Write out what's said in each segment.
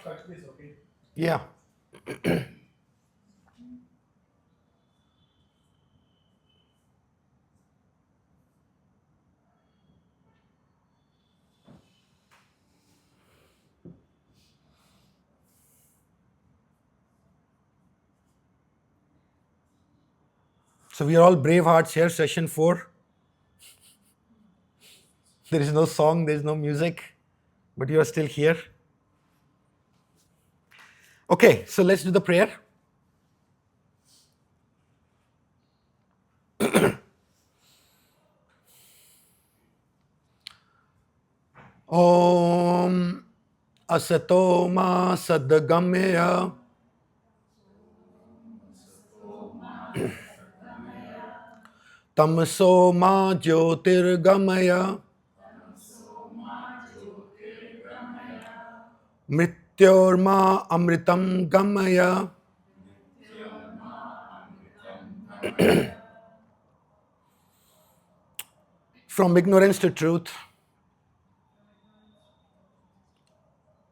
touch this, okay? Yeah. So we are all brave hearts here, session 4. There is no song, there is no music, but you are still here. Okay, so let's do the prayer. Om Asato Ma Sadgamaya Tamso Ma Jyotirgamaya Mrityorma Amritam Gamaya. From ignorance to truth,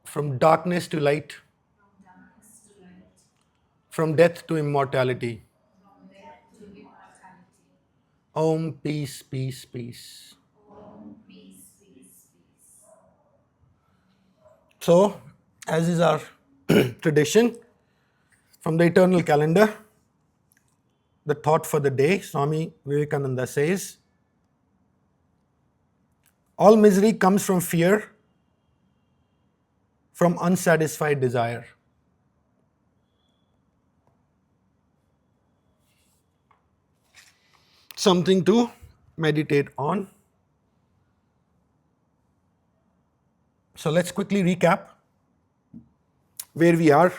from darkness to light, from death to immortality. Om, peace, peace, peace. So, as is our tradition, from the eternal calendar, the thought for the day, Swami Vivekananda says, all misery comes from fear, from unsatisfied desire. Something to meditate on. So let's quickly recap where we are.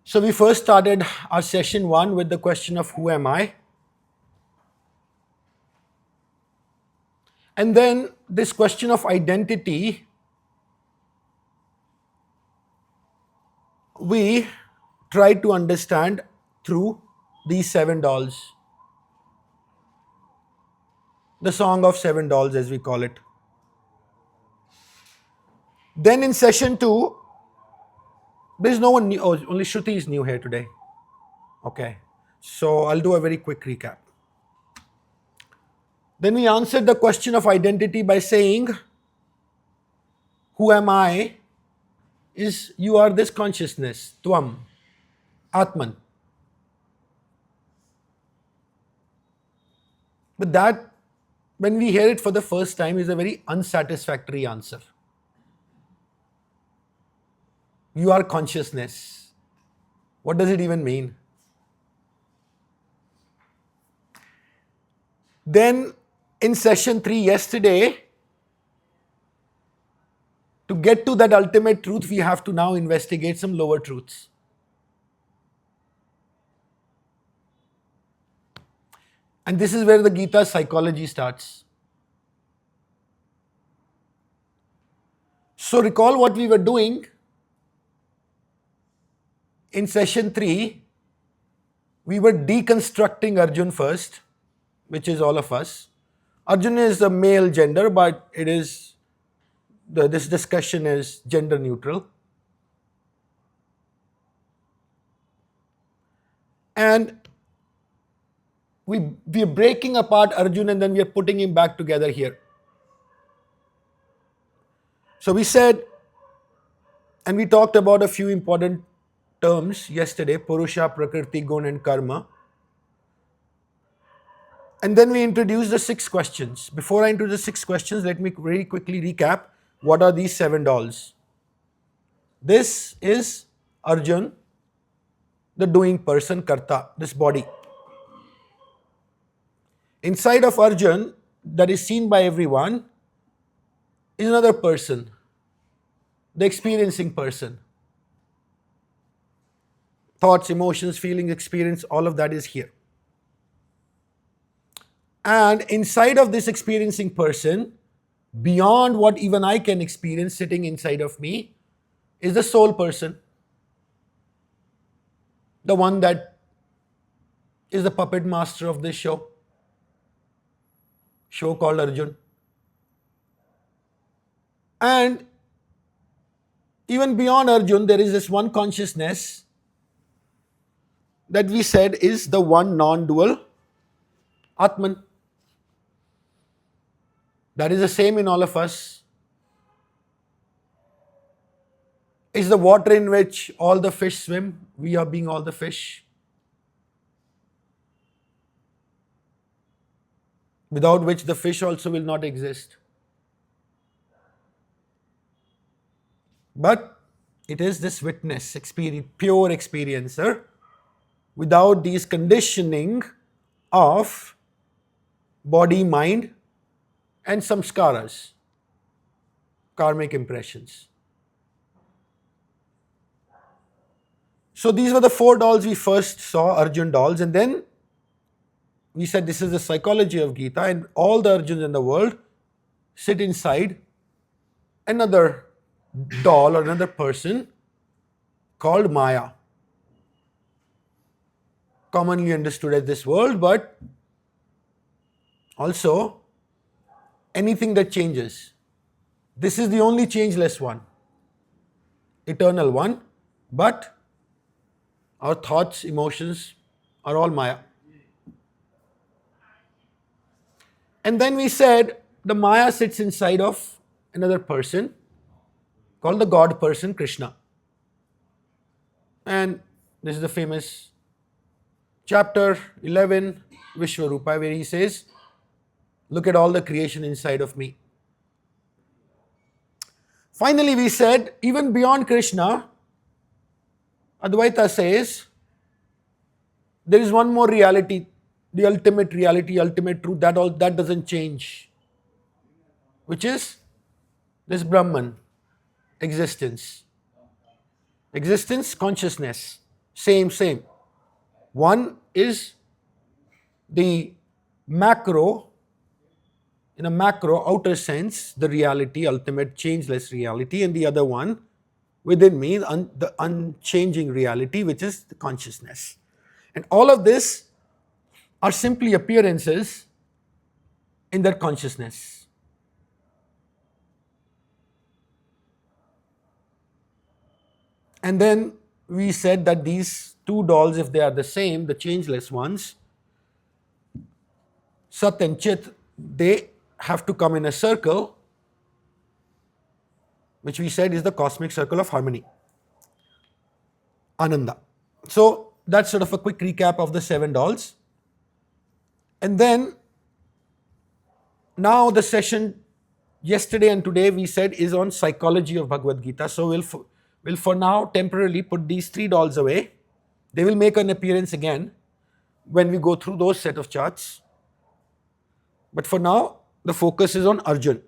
So we first started our session 1 with the question of who am I? And then this question of identity, we tried to understand through these 7 dolls. The song of 7 dolls, as we call it. Then in session 2, there's no one new. Oh, only Shruti is new here today. Okay. So I'll do a very quick recap. Then we answered the question of identity by saying, who am I? Is you are this consciousness, Tvam, Atman. But that, when we hear it for the first time, is a very unsatisfactory answer. You are consciousness. What does it even mean? Then in session 3 yesterday, to get to that ultimate truth, we have to now investigate some lower truths. And this is where the Gita psychology starts. So recall what we were doing in session 3. We were deconstructing Arjun first, which is all of us. Arjun is a male gender, but it is this discussion is gender neutral. And we are breaking apart Arjun and then we are putting him back together here. So we said, and we talked about a few important terms yesterday, Purusha, Prakriti, Gun and Karma. And then we introduced the 6 questions. Before I introduce the 6 questions, let me very quickly recap what are these 7 dolls. This is Arjun, the doing person, Karta, this body. Inside of Arjun, that is seen by everyone, is another person, the experiencing person. Thoughts, emotions, feelings, experience, all of that is here. And inside of this experiencing person, beyond what even I can experience sitting inside of me, is the soul person. The one that is the puppet master of this show called Arjun. And even beyond Arjun, there is this one consciousness that we said is the one non-dual Atman. That is the same in all of us. Is the water in which all the fish swim, we are being all the fish, without which the fish also will not exist. But it is this witness, pure experiencer, without these conditioning of body, mind, and samskaras, karmic impressions. So these were the 4 dolls we first saw, Arjun dolls, and then we said this is the psychology of Gita, and all the Arjuns in the world sit inside another doll or another person called Maya, commonly understood as this world, but also anything that changes. This is the only changeless one, eternal one, but our thoughts, emotions are all Maya. And then we said the Maya sits inside of another person called the God person, Krishna. And this is the famous chapter 11, Vishwarupa, where he says, look at all the creation inside of me. Finally, we said, even beyond Krishna, Advaita says, there is one more reality, the ultimate reality, ultimate truth, that doesn't change, which is this Brahman, existence. Existence, consciousness, same. One is the macro, in a macro outer sense, the reality, ultimate changeless reality, and the other one within me, the unchanging reality, which is the consciousness. And all of this are simply appearances in that consciousness. And then we said that these 2 dolls, if they are the same, the changeless ones, Sat and Chit, they have to come in a circle, which we said is the cosmic circle of harmony, Ananda. So that's sort of a quick recap of the 7 dolls. And then now the session yesterday and today we said is on psychology of Bhagavad Gita. So we'll for now temporarily put these 3 dolls away. They will make an appearance again when we go through those set of charts. But for now, the focus is on Arjun.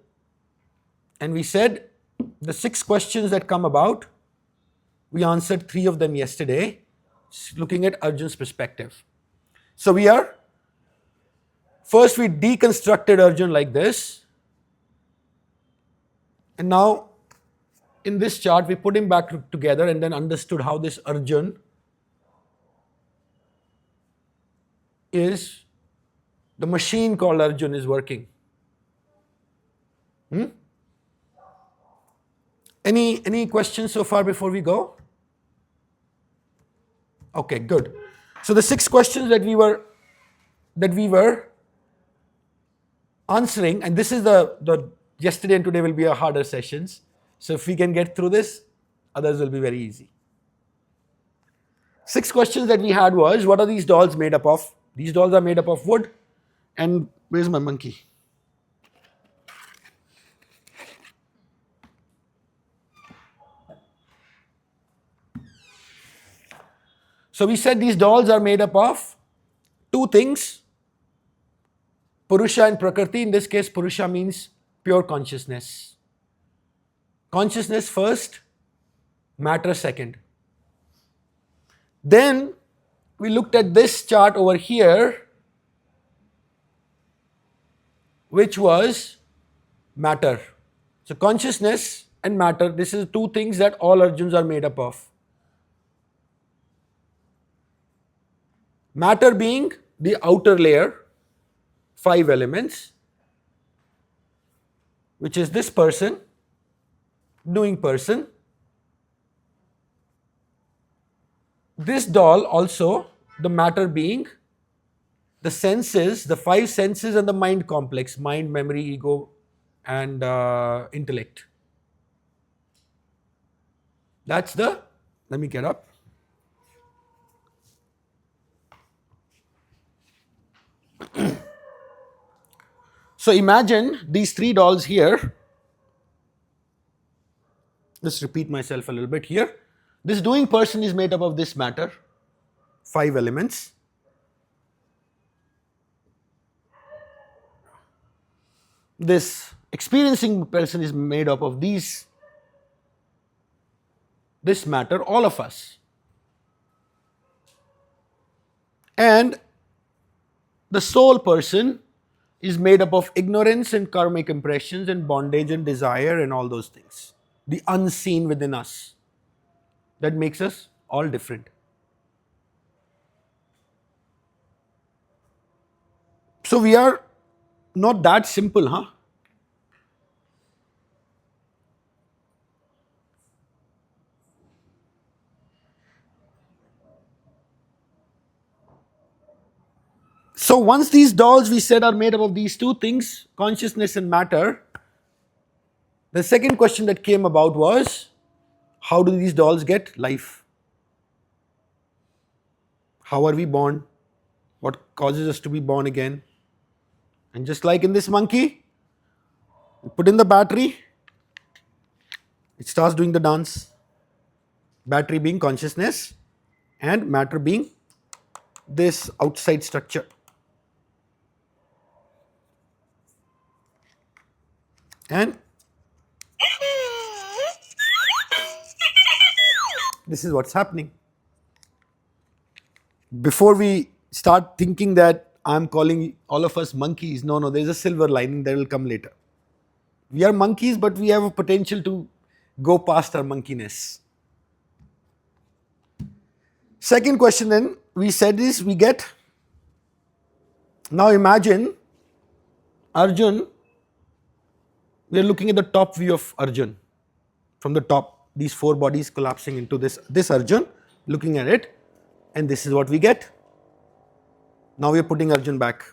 And we said the 6 questions that come about, we answered 3 of them yesterday, looking at Arjun's perspective. So first we deconstructed Arjun like this. And now in this chart, we put him back together and then understood how this Arjun is, the machine called Arjun is working. Any questions so far before we go? Okay, good. So the 6 questions that we were answering, and this is the yesterday and today will be our harder sessions. So if we can get through this, others will be very easy. 6 questions that we had was, what are these dolls made up of? These dolls are made up of wood. And where's my monkey? So we said these dolls are made up of 2 things, Purusha and Prakriti. In this case, Purusha means pure consciousness. Consciousness first, matter second. Then we looked at this chart over here, which was matter. So consciousness and matter, this is 2 things that all Arjuns are made up of. Matter being the outer layer, 5 elements, which is this person, doing person, this doll also, the matter being the senses, the five senses and the mind complex, mind, memory, ego and intellect. That's the, let me get up. So imagine these three dolls here. Let's repeat myself a little bit here. This doing person is made up of this matter, five elements. This experiencing person is made up of this matter, all of us. And the soul person is made up of ignorance and karmic impressions and bondage and desire and all those things. The unseen within us. That makes us all different. So we are not that simple, huh? So once these dolls we said are made up of these two things, consciousness and matter, the second question that came about was, how do these dolls get life? How are we born? What causes us to be born again? And just like in this monkey, put in the battery, it starts doing the dance. Battery being consciousness and matter being this outside structure. And this is what's happening. Before we start thinking that I'm calling all of us monkeys, no, there's a silver lining that will come later. We are monkeys, but we have a potential to go past our monkeyness. Second question then we said is we get, now imagine Arjun, we are looking at the top view of Arjun. From the top, these four bodies collapsing into this Arjun, looking at it, and this is what we get. Now we are putting Arjun back.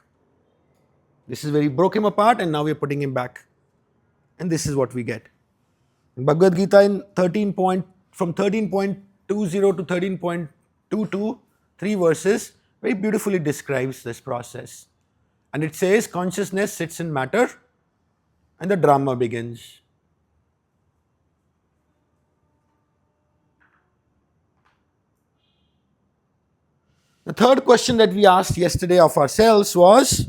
This is where we broke him apart and now we are putting him back. And this is what we get. In Bhagavad Gita in from 13.20 to 13.22, 3 verses, very beautifully describes this process. And it says consciousness sits in matter and the drama begins. The third question that we asked yesterday of ourselves was,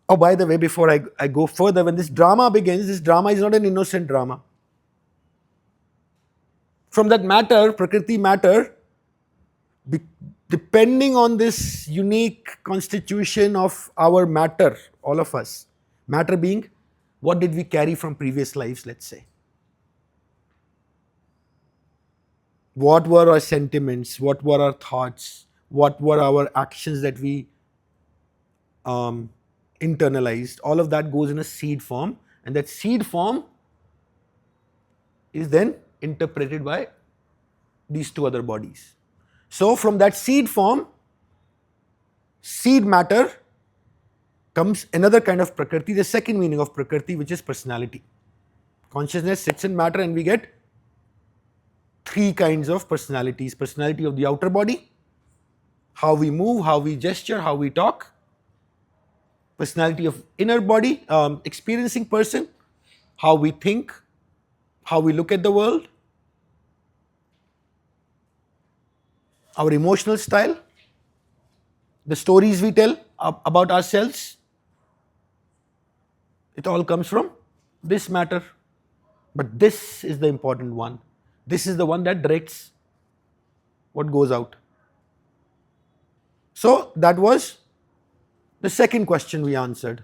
oh, by the way, before I go further, when this drama begins, this drama is not an innocent drama. From that matter, Prakriti matter, depending on this unique constitution of our matter, all of us, matter being, what did we carry from previous lives, let's say? What were our sentiments? What were our thoughts? What were our actions that we internalized? All of that goes in a seed form, and that seed form is then interpreted by these two other bodies. So from that seed form, seed matter, comes another kind of Prakriti, the second meaning of Prakriti, which is personality. Consciousness sits in matter and we get 3 kinds of personalities. Personality of the outer body, how we move, how we gesture, how we talk. Personality of inner body, experiencing person, how we think, how we look at the world. Our emotional style, the stories we tell about ourselves, it all comes from this matter. But this is the important one. This is the one that directs what goes out. So that was the second question we answered.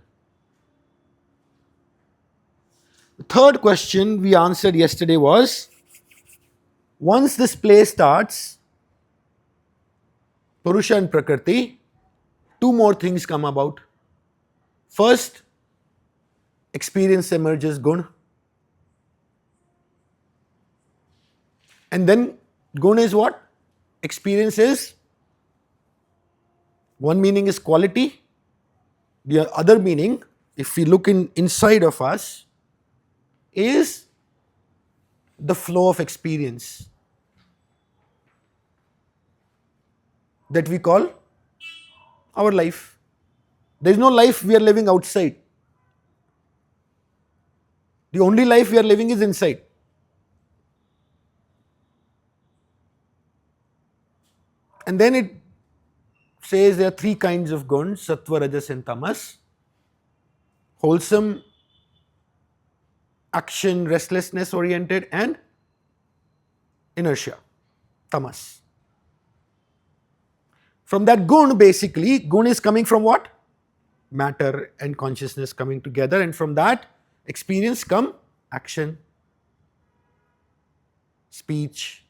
The third question we answered yesterday was, once this play starts, Purusha and Prakriti, 2 more things come about. First, experience emerges Gun. And then Gun is what? experience is, one meaning is quality, the other meaning, if we look inside of us, is the flow of experience that we call our life. There is no life we are living outside. The only life we are living is inside. And then it says there are three kinds of guns: sattva, rajas and tamas. Wholesome, action, restlessness oriented, and inertia, tamas. From that gun, basically, gun is coming from what? Matter and consciousness coming together, and from that experience come action, speech,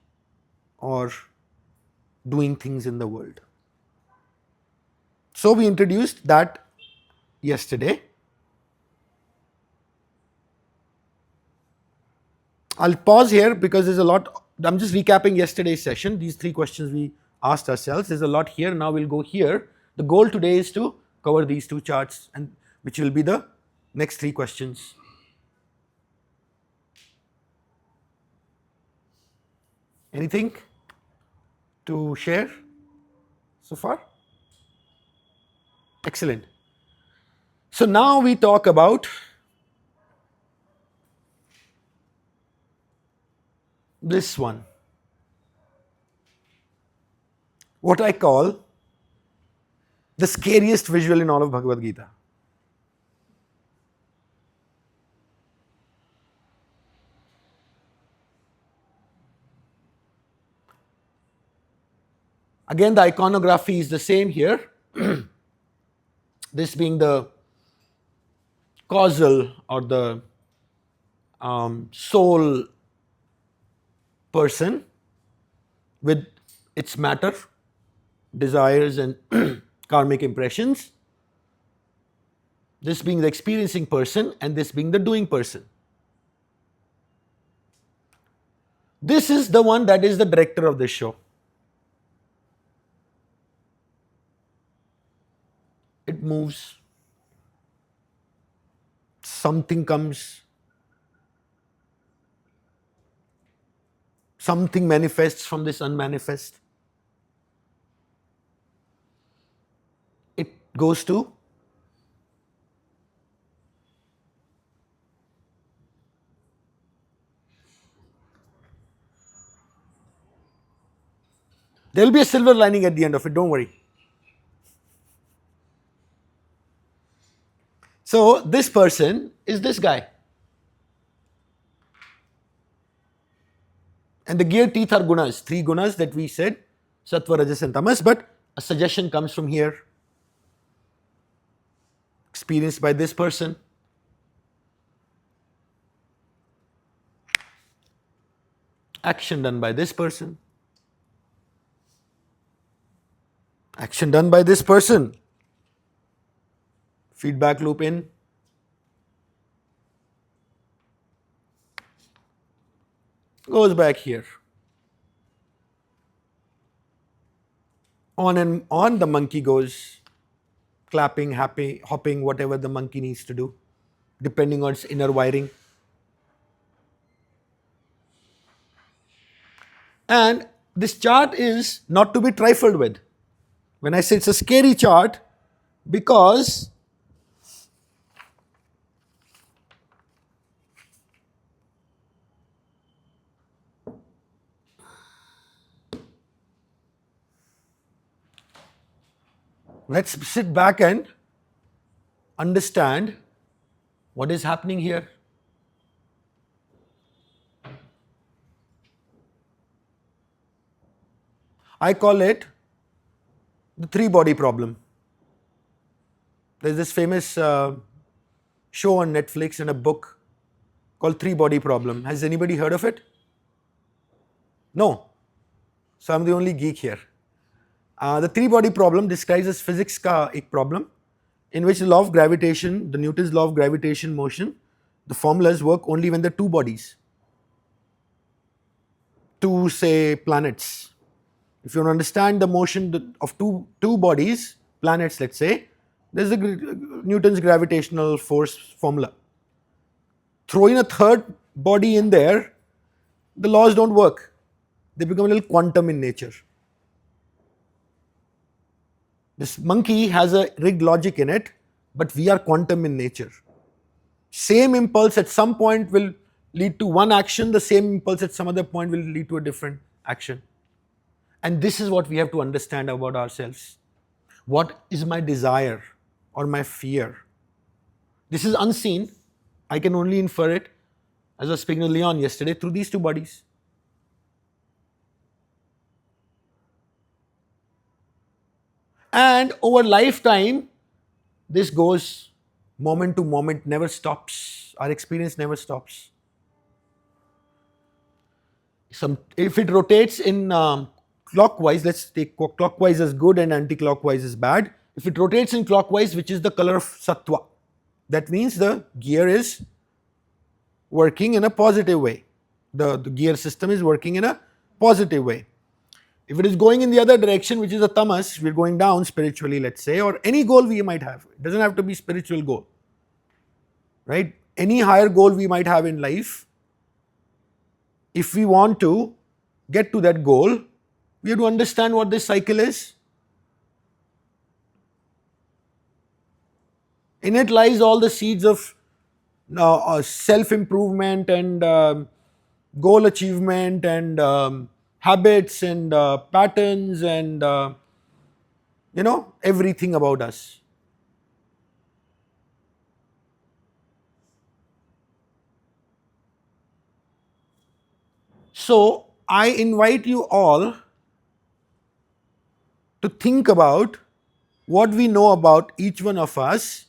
or doing things in the world. So we introduced that yesterday. I'll pause here because there's a lot. I'm just recapping yesterday's session. These three questions we asked ourselves. There's a lot here. Now we'll go here. The goal today is to cover these two charts, and which will be the next three questions. Anything to share so far? Excellent. So now we talk about this one, what I call the scariest visual in all of Bhagavad Gita. Again, the iconography is the same here. This being the causal or the soul person with its matter, desires and karmic impressions. This being the experiencing person and this being the doing person. This is the one that is the director of this show. It moves. Something comes. Something manifests from this unmanifest. It goes to there will be a silver lining at the end of it, don't worry. So this person is this guy. And the gear teeth are gunas, three gunas that we said, sattva, rajas and tamas, but a suggestion comes from here. Experienced by this person. Action done by this person. Action done by this person. Feedback loop in. Goes back here. On and on the monkey goes, clapping, happy, hopping, whatever the monkey needs to do, depending on its inner wiring. And this chart is not to be trifled with. When I say it's a scary chart, because let's sit back and understand what is happening here. I call it the three body problem. There's this famous show on Netflix and a book called Three Body Problem. Has anybody heard of it? No. So I'm the only geek here. The three body problem describes as physics ka ek problem in which the law of gravitation, the Newton's law of gravitation motion, the formulas work only when there are two bodies. Two, say, planets If you want to understand the motion of two bodies, planets, let's say, there's a Newton's gravitational force formula. Throw in a third body in there, the laws don't work. They become a little quantum in nature. This monkey has a rigged logic in it, but we are quantum in nature. Same impulse at some point will lead to one action, the same impulse at some other point will lead to a different action. And this is what we have to understand about ourselves. What is my desire or my fear? This is unseen. I can only infer it, as I was speaking to Leon yesterday, through these two bodies. And over lifetime, this goes moment to moment, never stops. Our experience never stops. If it rotates in clockwise, let's take clockwise as good and anti-clockwise as bad. If it rotates in clockwise, which is the color of sattva, that means the gear is working in a positive way. The gear system is working in a positive way. If it is going in the other direction, which is a tamas, we're going down spiritually, let's say, or any goal we might have. It doesn't have to be spiritual goal, right? Any higher goal we might have in life, if we want to get to that goal, we have to understand what this cycle is. In it lies all the seeds of self-improvement and goal achievement and habits and patterns and everything about us. So I invite you all to think about what we know about each one of us.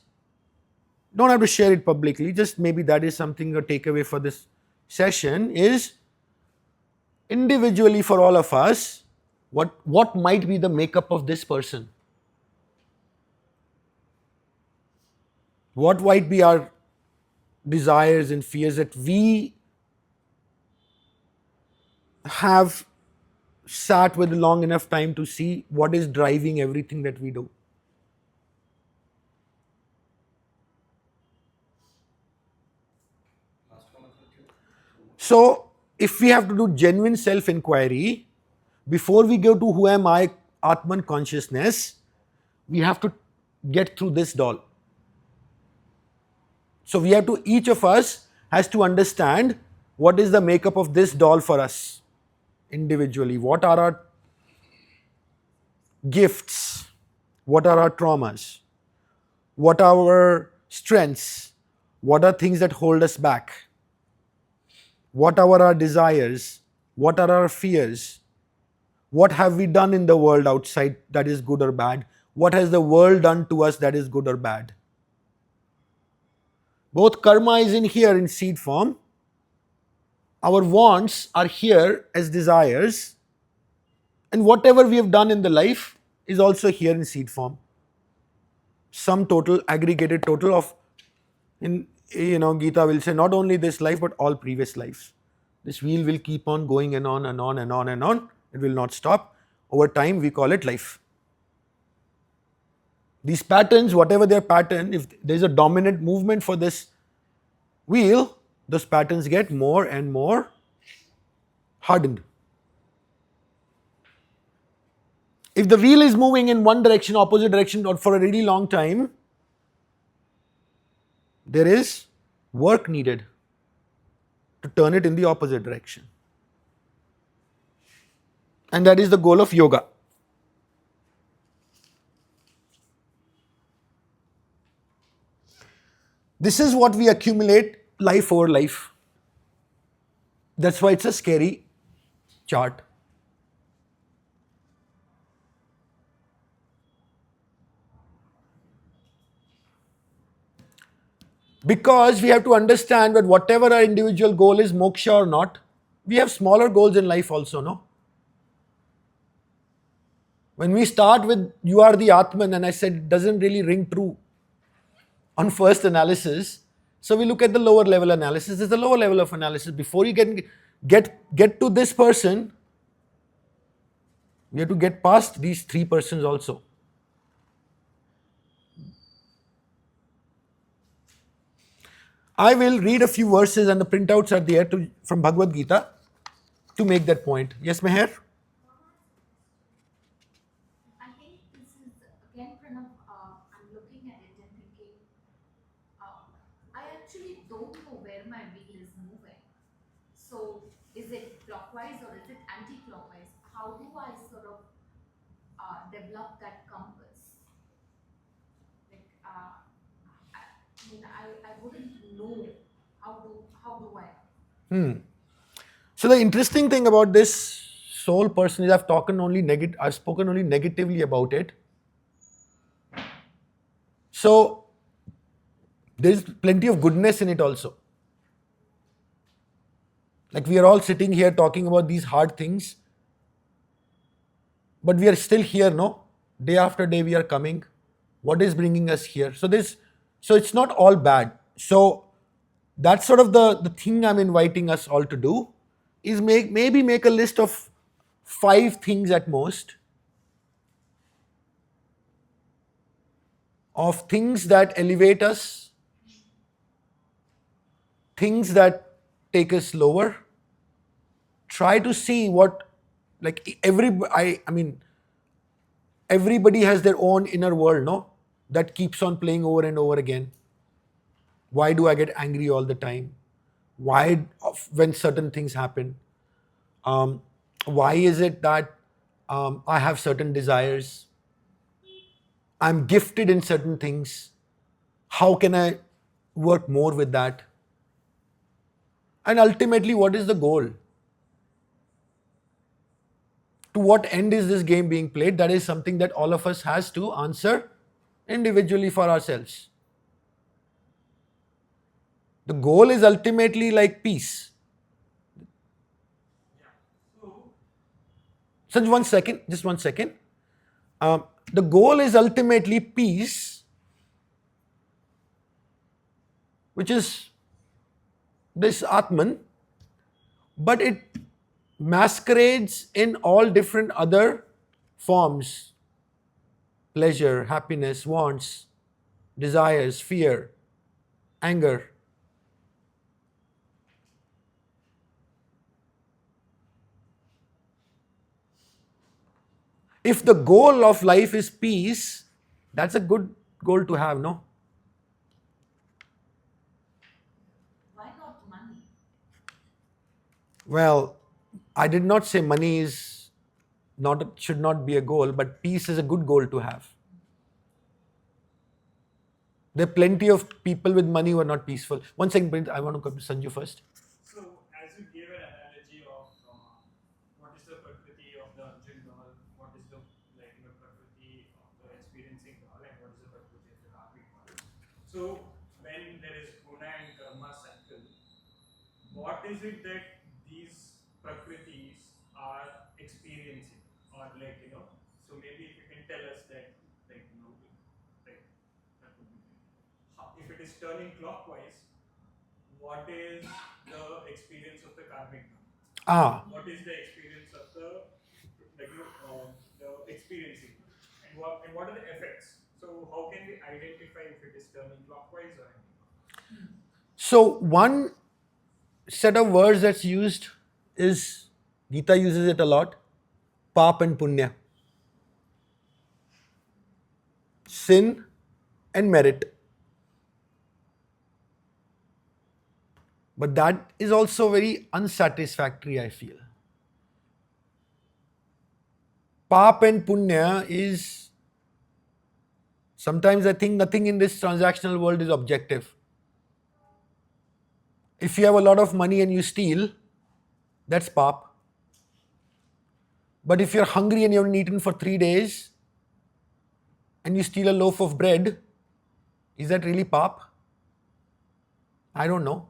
Don't have to share it publicly, just maybe that is something a takeaway for this session is individually for all of us, what might be the makeup of this person? What might be our desires and fears that we have sat with long enough time to see what is driving everything that we do? So, if we have to do genuine self-inquiry, before we go to who am I, Atman consciousness, we have to get through this doll. So we have to, each of us has to understand what is the makeup of this doll for us individually. What are our gifts? What are our traumas? What are our strengths? What are things that hold us back? What are our desires? What are our fears? What have we done in the world outside that is good or bad? What has the world done to us that is good or bad? Both karma is in here in seed form. Our wants are here as desires. And whatever we have done in the life is also here in seed form. Sum total, aggregated total of, Gita will say, not only this life but all previous lives. This wheel will keep on going and on and on and on and on. It will not stop. Over time, we call it life. These patterns, whatever their pattern, if there is a dominant movement for this wheel, those patterns get more and more hardened. If the wheel is moving in one direction, opposite direction, or for a really long time, there is work needed to turn it in the opposite direction. And that is the goal of yoga. This is what we accumulate life over life. That's why it's a scary chart. Because we have to understand that whatever our individual goal is, moksha or not, we have smaller goals in life also, no? When we start with you are the Atman, and I said it doesn't really ring true on first analysis, so we look at the lower level analysis. There's a lower level of analysis. Before you can get to this person, We have to get past these three persons also. I will read a few verses and the printouts are there from Bhagavad Gita to make that point. Yes, Meher? I think this is again, Pranav. I'm looking at it and thinking, uh, I actually don't know where my wheel is moving. So, is it clockwise or is it anti-clockwise? How do I sort of develop that compass? Like, I mean, I wouldn't know how do I? So the interesting thing about this soul person is I've spoken only negatively about it. So there's plenty of goodness in it also. Like we are all sitting here talking about these hard things, but we are still here, no? Day after day we are coming. What is bringing us here? So it's not all bad. So that's sort of the thing I'm inviting us all to do is maybe make a list of 5 things at most of things that elevate us, things that take us lower. Try to see what, like I mean, everybody has their own inner world, no? That keeps on playing over and over again. Why do I get angry all the time? Why, when certain things happen? Um, why is it that I have certain desires? I'm gifted in certain things. How can I work more with that? And ultimately, what is the goal? To what end is this game being played? That is something that all of us has to answer individually for ourselves. The goal is ultimately like peace. So just 1 second. The goal is ultimately peace, which is this Atman, but it masquerades in all different other forms: pleasure, happiness, wants, desires, fear, anger. If the goal of life is peace, that's a good goal to have, no? Why not money? Well, I did not say money is not should not be a goal, but peace is a good goal to have. There are plenty of people with money who are not peaceful. 1 second, Prince, I want to come to Sanju first. So, as you gave an analogy of what is the prakriti of the Arjun doll, what is the prakriti of the experiencing doll, and what is the prakriti of the karmic doll. So, when there is guna and karma cycle, what is it that these prakritis are experiencing, or So maybe if you can tell us that, like that would be great. If it is turning clockwise, what is the experience of the karmic doll? Ah, What is the experience of the experiencing, and what are the effects? So how can we identify if it is turning clockwise or anti-clockwise? so one set of words that's used is, Gita uses it a lot, pap and punya, sin and merit. But that is also very unsatisfactory, I feel. Pap and punya is, sometimes I think nothing in this transactional world is objective. If you have a lot of money and you steal, that's pap. But if you're hungry and you haven't eaten for 3 days and you steal a loaf of bread, is that really pap? I don't know.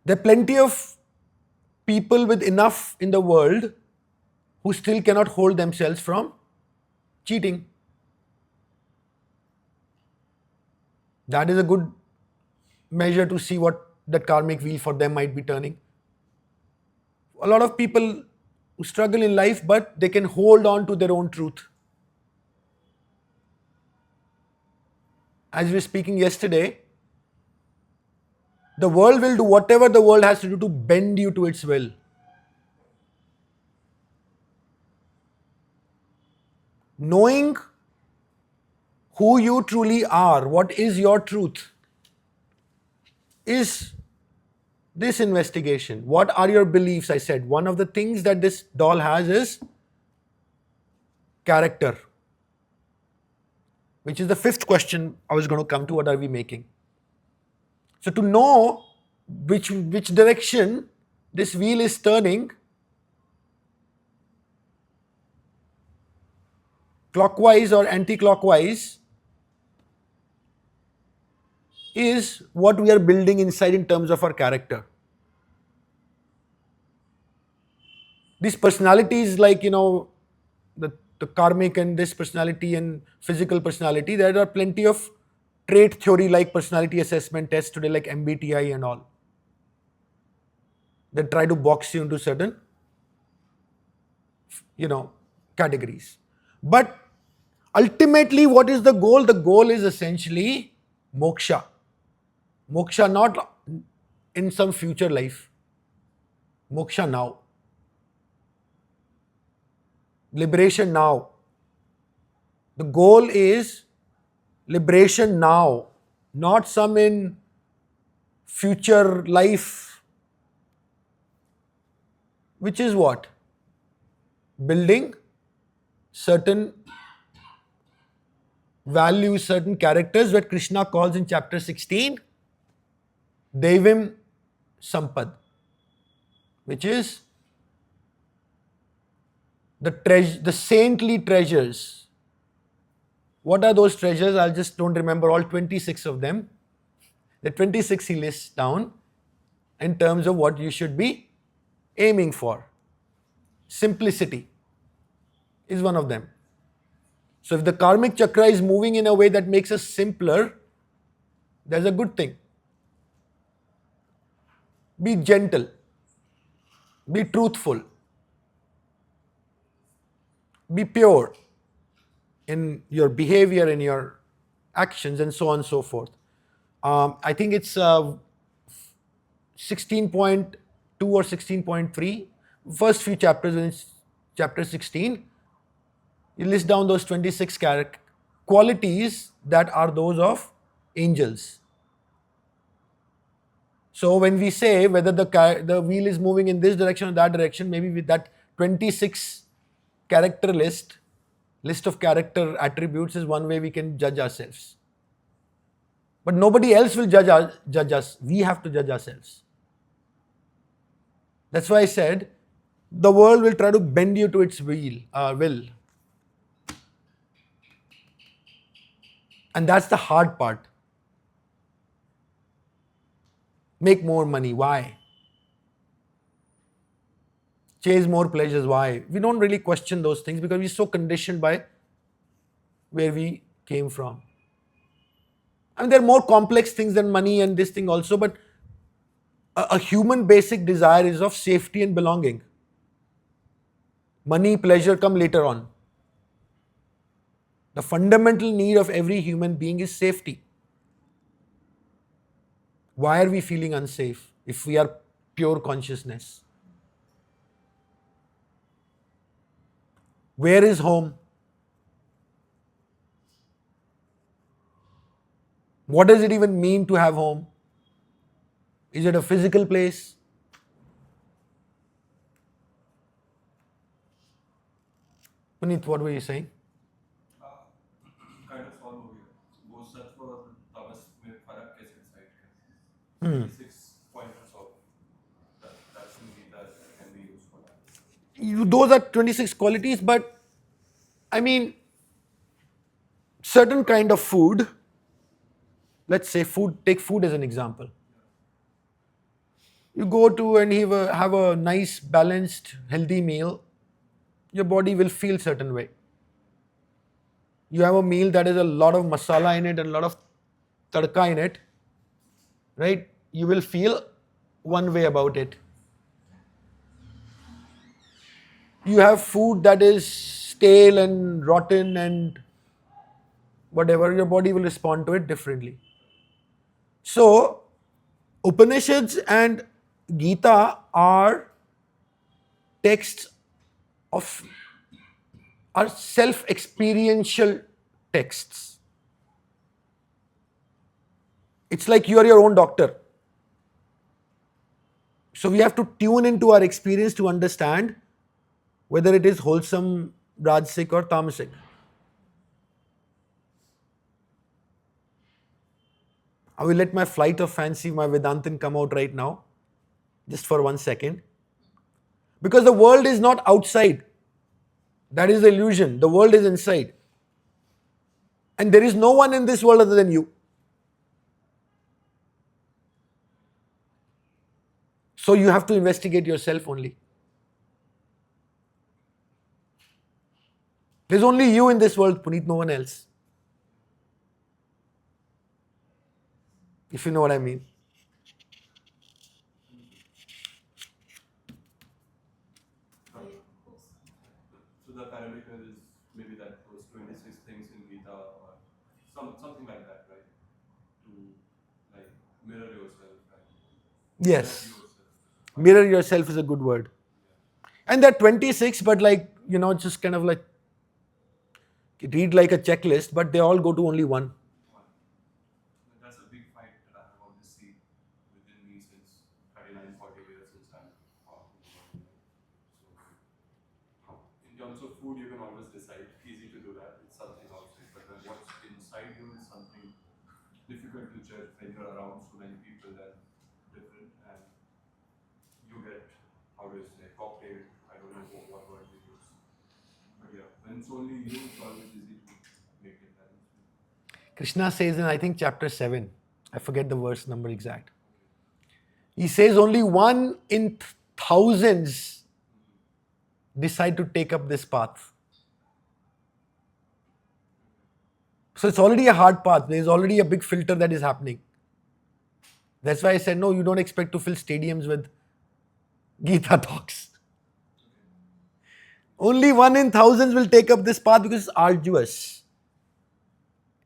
There are plenty of people with enough in the world who still cannot hold themselves from cheating. That is a good measure to see what that karmic wheel for them might be turning. A lot of people who struggle in life, but they can hold on to their own truth. As we were speaking yesterday, the world will do whatever the world has to do to bend you to its will. Knowing who you truly are, what is your truth, is this investigation. What are your beliefs? I said one of the things that this doll has is character, which is the fifth question I was going to come to. What are we making? So to know which direction this wheel is turning, clockwise or anti-clockwise, is what we are building inside in terms of our character. These personalities, like, the karmic and this personality and physical personality, there are plenty of trait theory like personality assessment tests today, like MBTI and all, that try to box you into certain, categories. But ultimately, what is the goal? The goal is essentially moksha. Moksha not in some future life. Moksha now. Liberation now. The goal is liberation now, not some in future life, which is what? Building certain values, certain characters, what Krishna calls in chapter 16, Devim Sampad, which is the saintly treasures. What are those treasures? I just don't remember all 26 of them. The 26 he lists down in terms of what you should be aiming for. Simplicity is one of them. So if the karmic chakra is moving in a way that makes us simpler, that's a good thing. Be gentle. Be truthful. Be pure in your behavior, in your actions, and so on and so forth. I think it's 16.2 or 16.3, first few chapters in chapter 16, you list down those 26 qualities that are those of angels. So when we say whether the wheel is moving in this direction or that direction, maybe with that 26 character list of character attributes is one way we can judge ourselves. But nobody else will judge us. We have to judge ourselves. That's why I said the world will try to bend you to its will. And that's the hard part. Make more money. Why? Chase more pleasures. Why? We don't really question those things because we're so conditioned by where we came from. I mean, there are more complex things than money and this thing also, but a human basic desire is of safety and belonging. Money, pleasure come later on. The fundamental need of every human being is safety. Why are we feeling unsafe if we are pure consciousness? Where is home? What does it even mean to have home? Is it a physical place? Puneet, what were you saying? Kind of follow you. वो सच और तमस में फर्क कैसे decide करें? 6 pointers of that should be that can be used for that. Those are 26 qualities, but I mean, certain kind of food, let's say take food as an example. You go to and have a nice, balanced, healthy meal, your body will feel certain way. You have a meal that has a lot of masala in it and a lot of tadka in it, right? You will feel one way about it. You have food that is stale and rotten and whatever, your body will respond to it differently. So, Upanishads and Gita are texts of are self-experiential texts. It's like you are your own doctor. So we have to tune into our experience to understand whether it is wholesome, rajasic or tamasic. I will let my flight of fancy, my Vedantin come out right now, just for 1 second. Because the world is not outside. That is the illusion. The world is inside. And there is no one in this world other than you. So you have to investigate yourself only. There's only you in this world, Puneet, no one else. If you know what I mean. So the parameter is maybe that those 26 things in Gita or something like that, right? To like mirror yourself, right? Yes. Yourself. Mirror yourself is a good word. And they're 26, but just kind of like read like a checklist, but they all go to only one. That's a big fight that I have always seen within me since 39, 40 years since I'm so in terms of food, you can always decide. Easy to do that. It's something outside. But then what's inside you is something difficult to judge when you're around so many people that different and you get, how do you say, cocktail. I don't know what word we use. But yeah, when it's only you, it's always easy to make it balance. Krishna says in, I think, chapter 7, I forget the verse number exact. He says only one in thousands decide to take up this path. So it's already a hard path. There's already a big filter that is happening. That's why I said, no, you don't expect to fill stadiums with Gita talks. Only one in thousands will take up this path because it's arduous.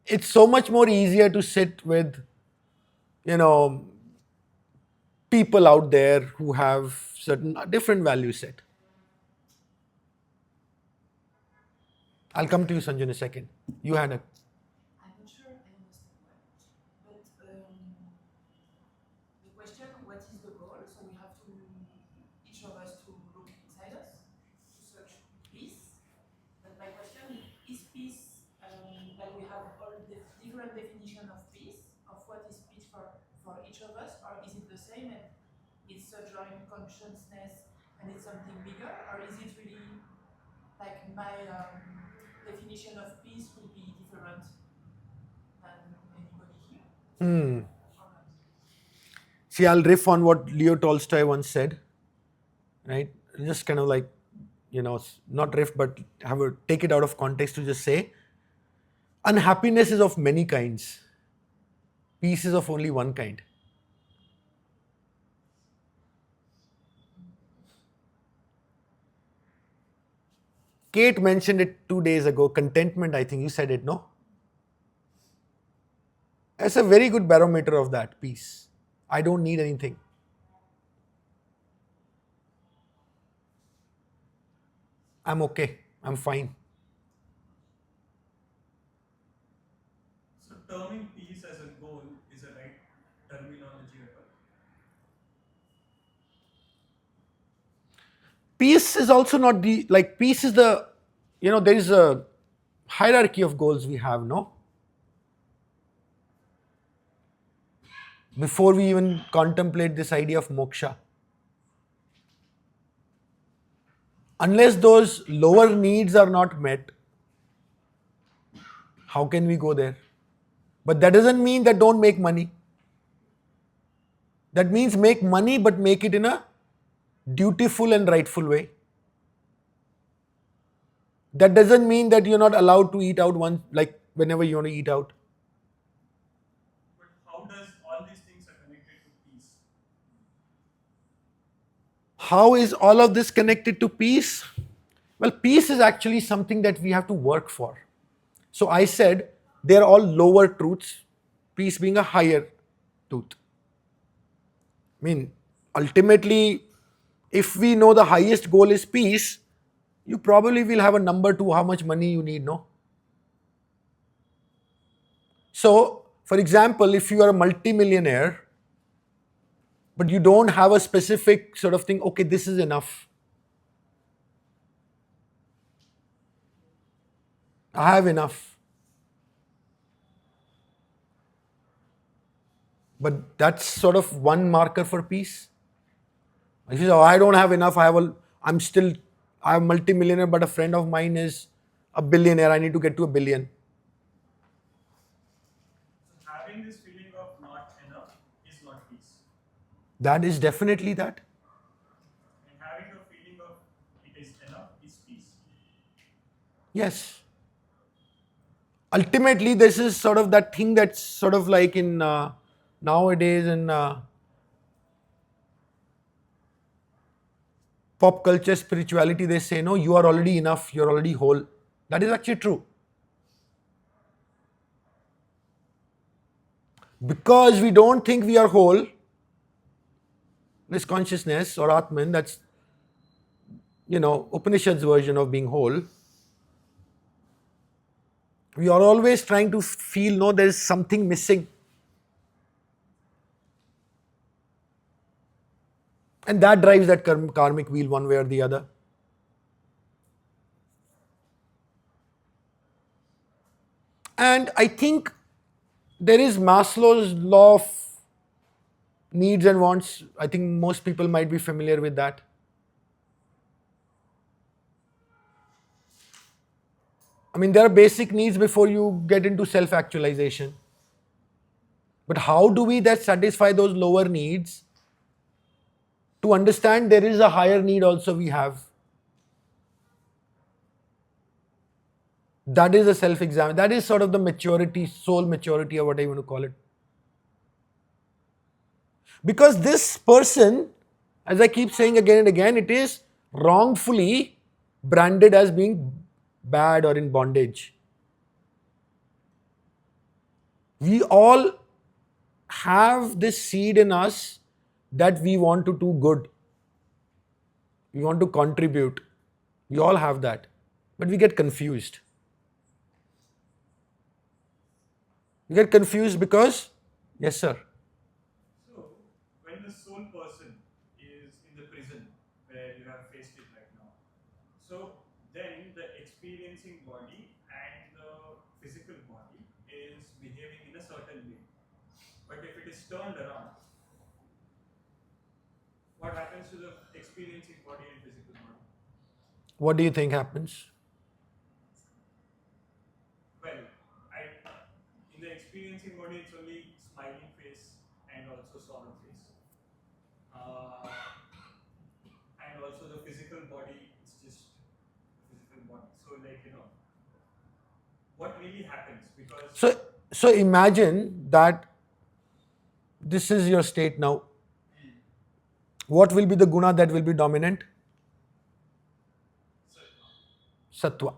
It's so much more easier to sit with, people out there who have certain different value set. I'll come to you, Sanjay, in a second. You had a... I'm not sure I understand why, but the question, what is the goal? So we have to, each of us, to look inside us, to search peace. But my question is peace, like we have all the different definition of peace, of what is peace for each of us, or is it the same and it's a joint consciousness and it's something bigger, or is it really like my definition of peace will be different than anybody here? Or not? See, I'll riff on what Leo Tolstoy once said, right? Just kind of like, not riff, but take it out of context to just say, unhappiness is of many kinds. Peace is of only one kind. Kate mentioned it 2 days ago. Contentment, I think you said it, no? That's a very good barometer of that, peace. I don't need anything. I'm okay. I'm fine. So terming peace as a goal is a right terminology at all. Peace is also not peace is the, there is a hierarchy of goals we have, no? Before we even contemplate this idea of moksha. Unless those lower needs are not met, how can we go there? But that doesn't mean that don't make money. That means make money, but make it in a dutiful and rightful way. That doesn't mean that you're not allowed to eat out whenever you want to eat out. But how does all these things are connected How is all of this connected to peace? Well, peace is actually something that we have to work for. So I said they're all lower truths, peace being a higher truth. I mean, ultimately, if we know the highest goal is peace, you probably will have a number to how much money you need, no? So, for example, if you are a multimillionaire, but you don't have a specific sort of thing, okay, this is enough. I have enough. But that's sort of one marker for peace. If you say, oh, I don't have enough, I'm multimillionaire, but a friend of mine is a billionaire, I need to get to a billion. So having this feeling of not enough is not peace. That is definitely that. And having a feeling of it is enough is peace. Yes. Ultimately, this is sort of that thing that's sort of like in nowadays in pop culture spirituality, they say, no, you are already enough, you're already whole. That is actually true. Because we don't think we are whole, this consciousness or Atman, that's, Upanishad's version of being whole. We are always trying to feel, no, there is something missing. And that drives that karmic wheel one way or the other. And I think there is Maslow's law of needs and wants. I think most people might be familiar with that. I mean, there are basic needs before you get into self-actualization. But how do we that satisfy those lower needs to understand there is a higher need also we have? That is a self-exam. That is sort of the maturity, soul maturity, or whatever you want to call it. Because this person, as I keep saying again and again, it is wrongfully branded as being bad or in bondage. We all have this seed in us that we want to do good. We want to contribute. We all have that. But we get confused. We get confused because, yes, sir. So, when the soul person is in the prison where you have faced it right now, so then the experiencing body and the physical body is behaving in a certain way. But if it is turned around, what happens to the experiencing body and physical body? What do you think happens? Well, in the experiencing body, it's only smiling face and also sorrow face. And also the physical body, it's just physical body. So, what really happens? Because So imagine that this is your state now. What will be the guna that will be dominant? Sattva.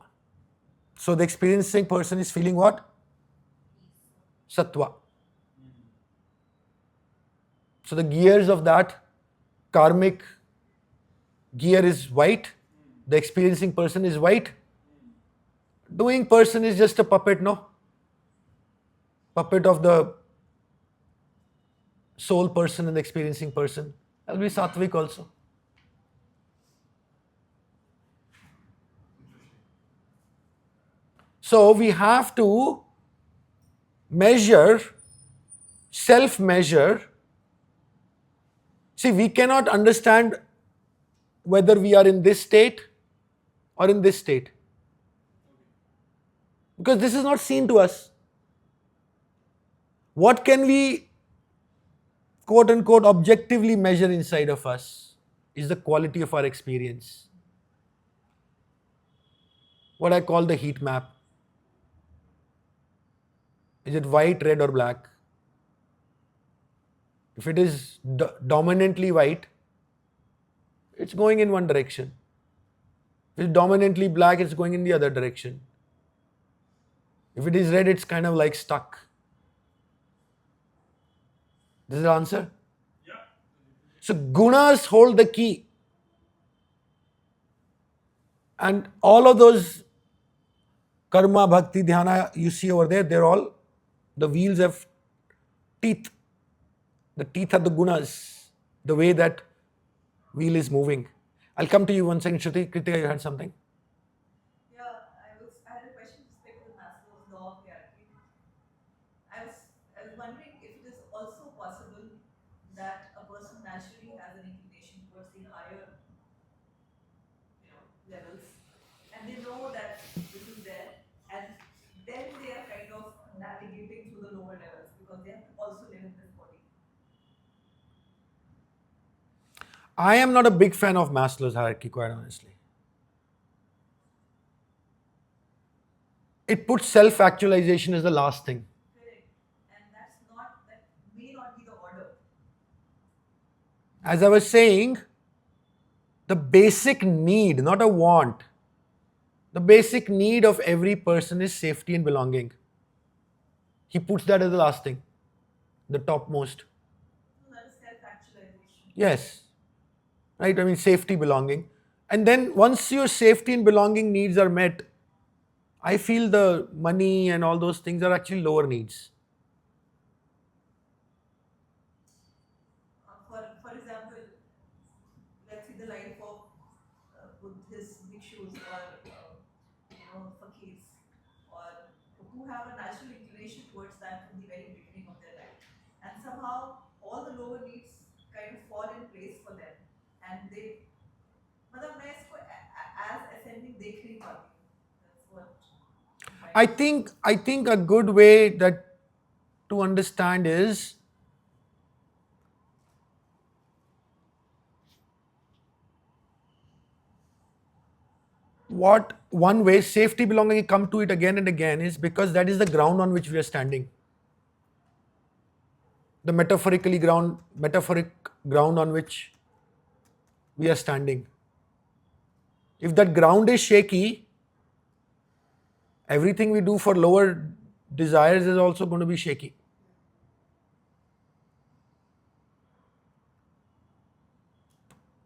So the experiencing person is feeling what? Sattva. So the gears of that karmic gear is white. The experiencing person is white. Doing person is just a puppet, no? Puppet of the soul person and the experiencing person. That will be sattvic also. So we have to measure, self-measure. See, we cannot understand whether we are in this state or in this state. Because this is not seen to us. What can we, quote unquote, objectively measure inside of us is the quality of our experience. What I call the heat map. Is it white, red, or black? If it is dominantly white, it's going in one direction. If it's dominantly black, it's going in the other direction. If it is red, it's kind of like stuck. This is the answer? Yeah. So gunas hold the key. And all of those karma, bhakti, dhyana you see over there, they're all, the wheels have teeth. The teeth are the gunas, the way that wheel is moving. I'll come to you one second, Shruti. Kritika, you had something? Yeah, I had a question with respect to the Maslow's law of hierarchy. I was wondering if it is also possible that a person naturally has an inclination towards the higher, levels, and they know that this is there, and then they are kind of navigating through the lower levels because they have to also live in this body. I am not a big fan of Maslow's hierarchy, quite honestly. It puts self-actualization as the last thing. Correct. And that may not be the order. As I was saying, the basic need, not a want, the basic need of every person is safety and belonging. He puts that as the last thing, the topmost. So that is self-actualization. Yes. Right? I mean, safety, belonging. And then once your safety and belonging needs are met, I feel the money and all those things are actually lower needs. For example, let's see the life of Buddhist bhikshus or fakirs, or who have a natural inclination towards that from the very beginning of their life, and somehow all the lower needs kind of fall in place for them, and they, मतलब मैं इसको as ascending देख नहीं पाती हूँ. That's what I think a good way that to understand is what one way safety belonging, you come to it again and again, is because that is the ground on which we are standing. The metaphoric ground on which we are standing. If that ground is shaky, everything we do for lower desires is also going to be shaky.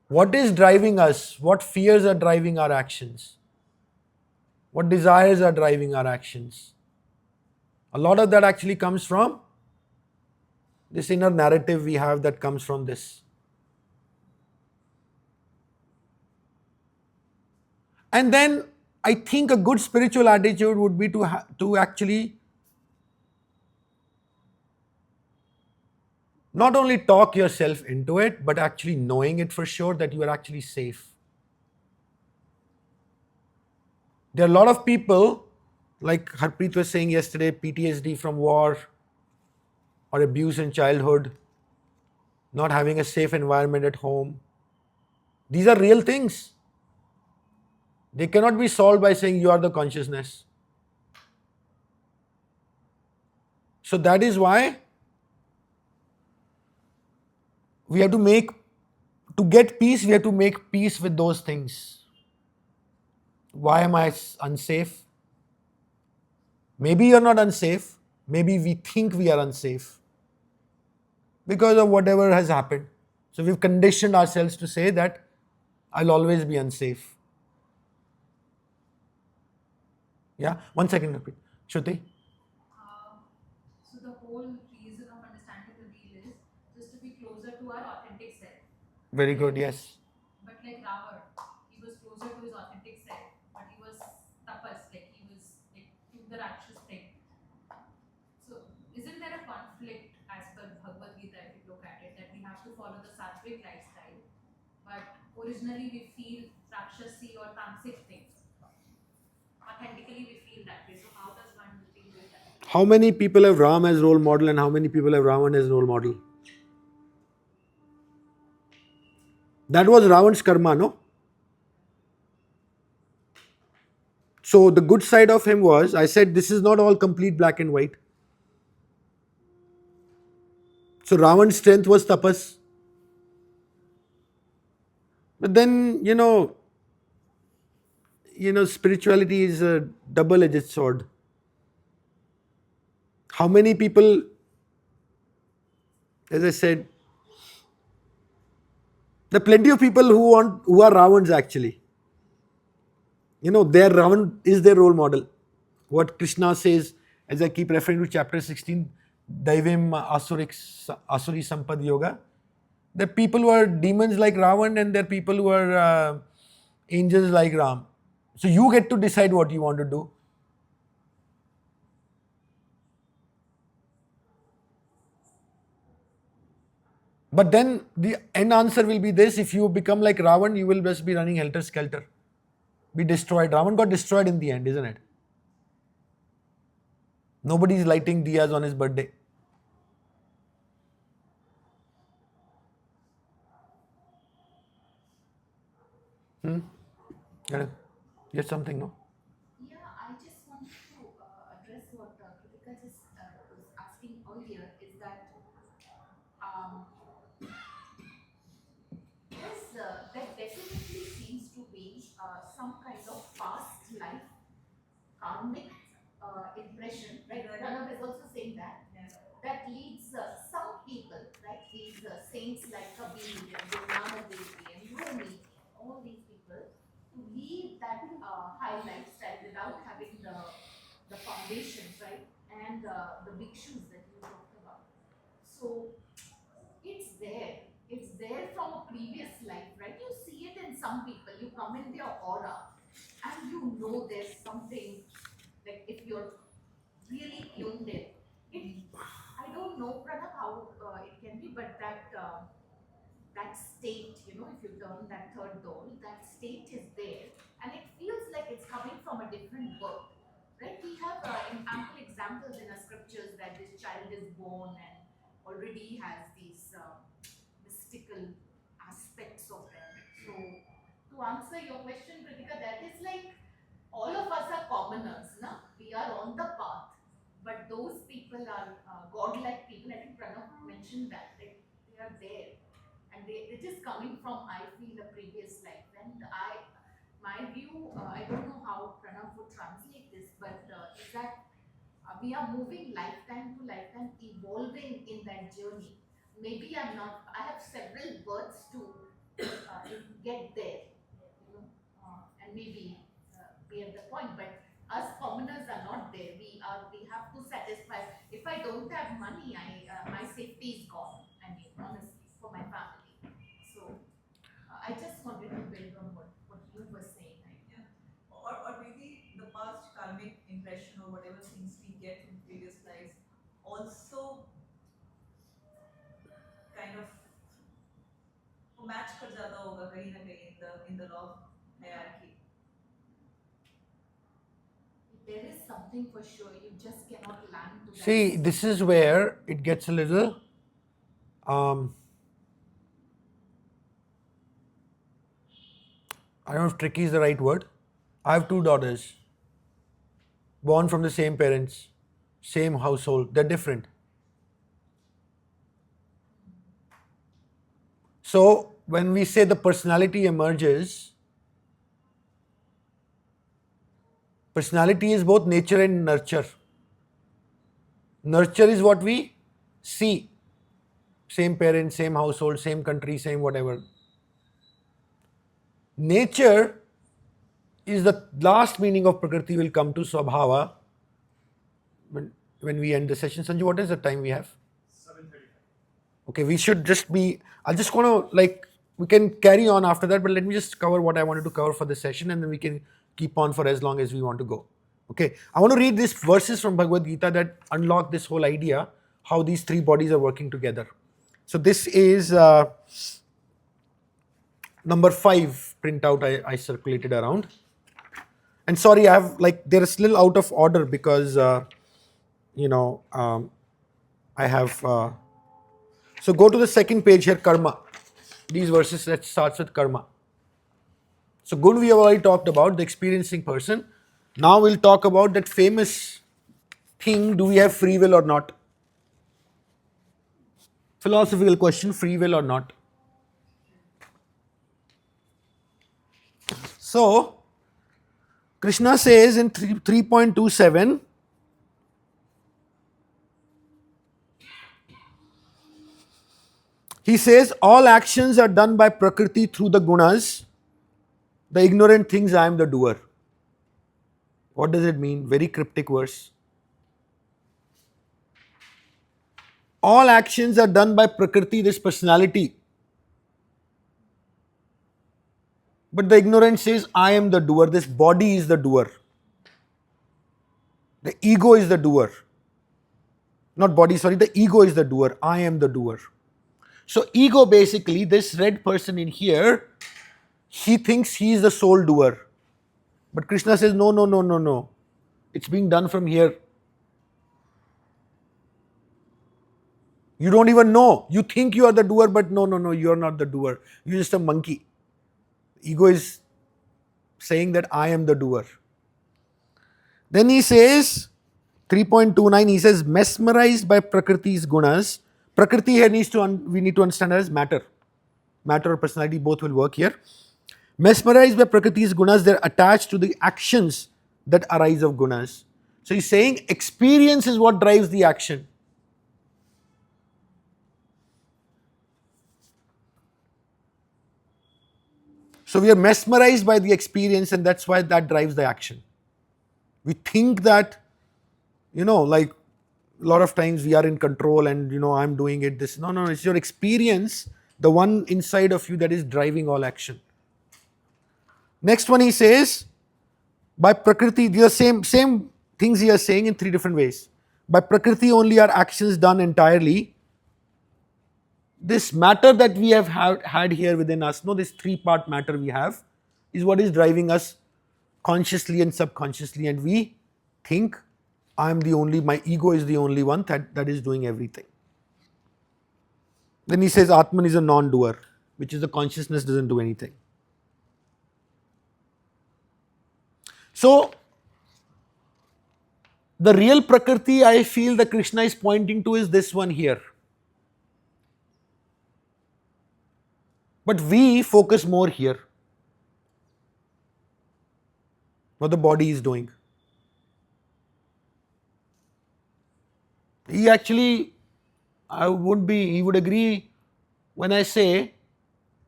What is driving us? What fears are driving our actions? What desires are driving our actions? A lot of that actually comes from this inner narrative we have that comes from this. And then I think a good spiritual attitude would be to actually not only talk yourself into it, but actually knowing it for sure that you are actually safe. There are a lot of people, like Harpreet was saying yesterday, PTSD from war or abuse in childhood, not having a safe environment at home. These are real things. They cannot be solved by saying you are the consciousness. So that is why we have to get peace, we have to make peace with those things. Why am I unsafe? Maybe you're not unsafe. Maybe we think we are unsafe because of whatever has happened. So we've conditioned ourselves to say that I'll always be unsafe. Yeah? 1 second, repeat. Shruti? So the whole reason of understanding the wheel is just to be closer to our authentic self. Very good, yes. But like Ravan, he was closer to his authentic self, but he was tapas, like he was like doing the Rakshas thing. So isn't there a conflict as per Bhagavad Gita if you look at it, that we have to follow the sattvic lifestyle, but originally we feel Rakshasi or Tamasic things. Authentically we feel that way. So how does one deal with that? How many people have Ram as role model and how many people have Ravan as role model? That was Ravan's karma, no? So the good side of him was, I said this is not all complete black and white. So Ravan's strength was tapas. But then, spirituality is a double-edged sword. How many people, as I said, there are plenty of people who are Ravans actually. Their Ravan is their role model. What Krishna says, as I keep referring to chapter 16, Daivim Asuri Sampad Yoga. There are people who are demons like Ravan, and there are people who are angels like Ram. So you get to decide what you want to do. But then the end answer will be this: if you become like Ravan, you will just be running helter skelter, be destroyed. Ravan got destroyed in the end, isn't it? Nobody is lighting diyas on his birthday. Get something, no? Yeah, I just wanted to address what Kritika just was asking earlier is that um, there definitely seems to be some kind of past life karmic impression, right? Pranav is also saying that that leads some people, right? These saints like Kabir and Guru Nanak Dev Ji and Rumi, all these people, to lead that high lifestyle without having the foundations, right? And the bhikshus that you talked about. So it's there. It's there from a previous life, right? You see it in some people. You come in their aura, and you know there's something like if you're really tuned in. It, I don't know, Pranav, how it can be, but that state, if you turn that third door, that state is there, and it feels like it's coming from a different world, right? We have ample examples in our scriptures that this child is born and already has these mystical aspects of them. So, to answer your question, Kritika, that is like all of us are commoners, na? We are on the path, but those people are godlike people. I think Pranav mentioned that they are there, and it is coming from, I feel, a previous life. And my view, I don't know how Pranav would translate this, but is that we are moving lifetime to lifetime, evolving in that journey. Maybe I'm not. I have several births to get there, and maybe be at the point. But us commoners are not there. We have to satisfy. If I don't have money, my safety is gone. I mean, honestly, for my family. So I just wanted to build on what you were saying. Yeah. Or maybe the past karmic impression or whatever things we get from previous lives also kind of match कर जाता होगा कहीं ना कहीं in the law of hierarchy. There is something for sure. You just cannot land to that. See, this is where it gets a little I don't know if tricky is the right word. I have two daughters, born from the same parents, same household. They're different. So when we say the personality emerges, personality is both nature and nurture. Nurture is what we see. Same parents, same household, same country, same whatever. Nature is the last meaning of Prakriti will come to Swabhava when we end the session. Sanju, what is the time we have? 7:35. Okay, we should just be, I just want to we can carry on after that, but let me just cover what I wanted to cover for this session and then we can keep on for as long as we want to go. Okay, I want to read these verses from Bhagavad Gita that unlock this whole idea, how these three bodies are working together. So this is number 5 printout I circulated around. And sorry, I have there is little out of order because, I have, so go to the second page here, karma. These verses that starts with karma. So gun we have already talked about, the experiencing person. Now we'll talk about that famous thing, do we have free will or not? Philosophical question, free will or not? So, Krishna says in 3.27, he says, all actions are done by Prakriti through the gunas. The ignorant thinks I am the doer. What does it mean? Very cryptic verse. All actions are done by Prakriti, this personality. But the ignorant says, I am the doer. This body is the doer. The ego is the doer. Not body, sorry, the ego is the doer. I am the doer. So, ego basically, this red person in here, he thinks he is the sole doer. But Krishna says, no, no, no, no, no. It's being done from here. You don't even know. You think you are the doer, but no, no, no, you are not the doer. You're just a monkey. Ego is saying that I am the doer. Then he says, 3.29, he says, mesmerized by Prakriti's gunas. Prakriti here we need to understand as matter. Matter or personality, both will work here. Mesmerized by Prakriti's gunas, they're attached to the actions that arise of gunas. So he's saying experience is what drives the action. So we are mesmerized by the experience, and that's why that drives the action. We think that, like a lot of times we are in control and, I'm doing it, this. No, no, it's your experience, the one inside of you that is driving all action. Next one he says, by Prakriti, the same things he is saying in three different ways. By Prakriti only are actions done entirely. This matter that we have had here within us, this 3-part matter we have, is what is driving us consciously and subconsciously, and we think my ego is the only one that is doing everything. Then he says Atman is a non-doer, which is the consciousness doesn't do anything. So, the real Prakriti I feel that Krishna is pointing to is this one here. But we focus more here. What the body is doing. He would agree when I say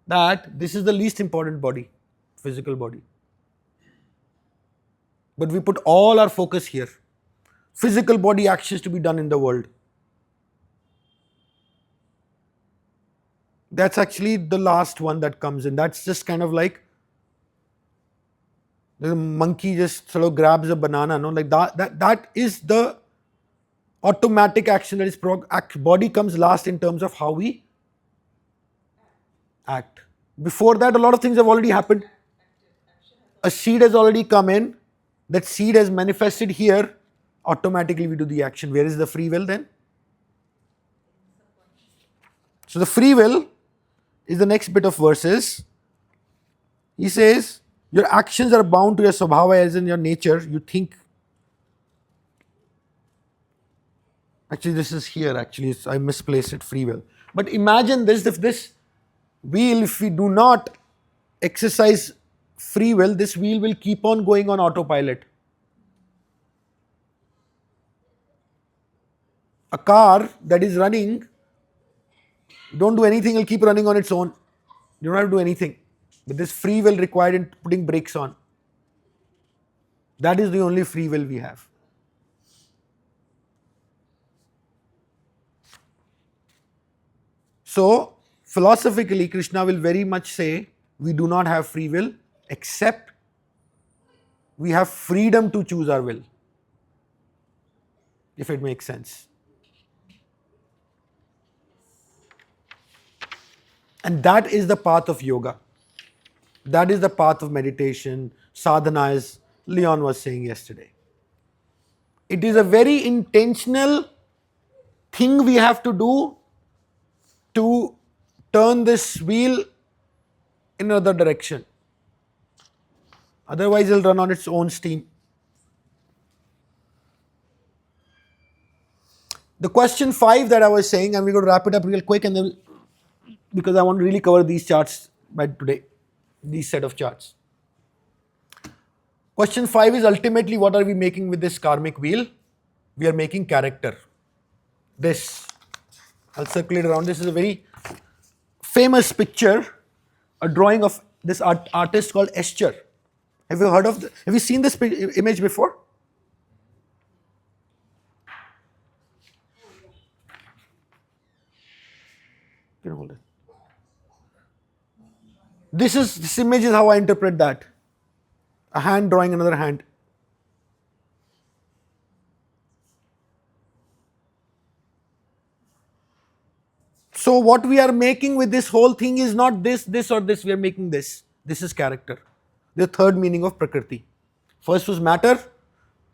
that this is the least important body, physical body. But we put all our focus here. Physical body actions to be done in the world. That's actually the last one that comes in. That's just kind of like the monkey just sort of grabs a banana. Like that is the automatic action that is body comes last in terms of how we act. Before that, a lot of things have already happened. A seed has already come in. That seed has manifested here. Automatically we do the action. Where is the free will then? So the free will is the next bit of verses. He says, your actions are bound to your swabhava, as in your nature. You think. Actually, this is here. Actually, I misplaced it, free will. But imagine this, if we do not exercise free will, this wheel will keep on going on autopilot. A car that is running, don't do anything, it'll keep running on its own. You don't have to do anything. But this free will required in putting brakes on. That is the only free will we have. So, philosophically, Krishna will very much say, we do not have free will, except we have freedom to choose our will. If it makes sense. And that is the path of yoga. That is the path of meditation, sadhana, as Leon was saying yesterday. It is a very intentional thing we have to do to turn this wheel in another direction. Otherwise, it'll run on its own steam. The question 5 that I was saying, and we're going to wrap it up real quick, and then because I want to really cover these charts by today, these set of charts. Question 5 is ultimately what are we making with this karmic wheel? We are making character. This, I'll circulate around. This is a very famous picture, a drawing of this artist called Escher. Have you heard of? Have you seen this image before? You can hold it. This image is how I interpret that. A hand drawing another hand. So what we are making with this whole thing is not this or this. We are making this. This is character. The third meaning of Prakriti. First was matter.